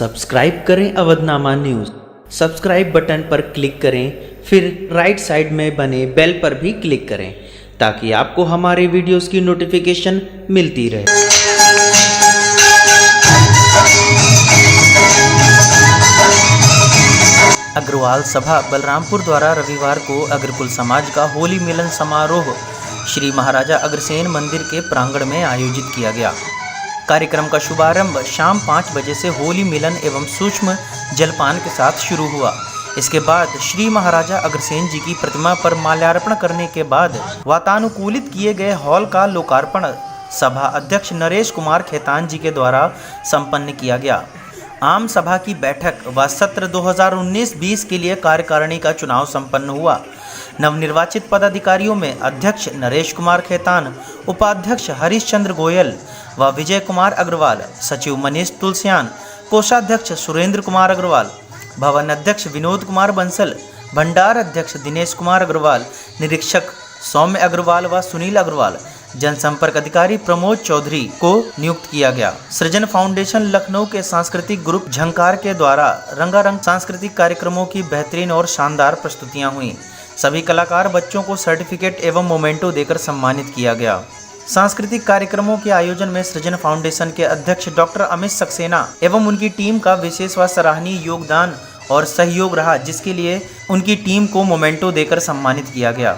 Subscribe करें Avadhnama news. Subscribe button पर click करें, फिर राइट साइड में बने बेल पर भी क्लिक करें ताकि आपको हमारे वीडियोस की नोटिफिकेशन मिलती रहे। अग्रवाल सभा बलरामपुर द्वारा रविवार को अग्रकुल समाज का होली मिलन समारोह श्री महाराजा अग्रसेन मंदिर के प्रांगण में आयोजित किया गया। कार्यक्रम का शुभारंभ शाम 5 बजे से होली मिलन एवं सूक्ष्म जलपान के साथ शुरू हुआ। इसके बाद श्री महाराजा अग्रसेन जी की प्रतिमा पर माल्यार्पण करने के बाद वातानुकूलित किए गए हॉल का लोकार्पण सभा अध्यक्ष नरेश कुमार खेतान जी के द्वारा संपन्न किया गया। आम सभा की बैठक व सत्र 2019-20 के लिए कार्यकारिणी का चुनाव संपन्न हुआ। नवनिर्वाचित पदाधिकारियों में अध्यक्ष नरेश कुमार खेतान, उपाध्यक्ष हरीश चंद्र गोयल व विजय कुमार अग्रवाल, सचिव मनीष तुलसियान, कोषाध्यक्ष सुरेंद्र कुमार अग्रवाल, भवन अध्यक्ष विनोद कुमार बंसल, भंडार अध्यक्ष दिनेश कुमार अग्रवाल, निरीक्षक सौम्य अग्रवाल व सुनील अग्रवाल, जनसंपर्क अधिकारी प्रमोद चौधरी को नियुक्त किया गया। सृजन फाउंडेशन लखनऊ के सांस्कृतिक ग्रुप झंकार के द्वारा रंगारंग सांस्कृतिक कार्यक्रमों की बेहतरीन और शानदार प्रस्तुतियां हुई। सभी कलाकार बच्चों को सर्टिफिकेट एवं मोमेंटो देकर सम्मानित किया गया। सांस्कृतिक कार्यक्रमों के आयोजन में सृजन फाउंडेशन के अध्यक्ष डॉक्टर अमित सक्सेना एवं उनकी टीम का विशेष व सराहनीय योगदान और सहयोग रहा, जिसके लिए उनकी टीम को मोमेंटो देकर सम्मानित किया गया।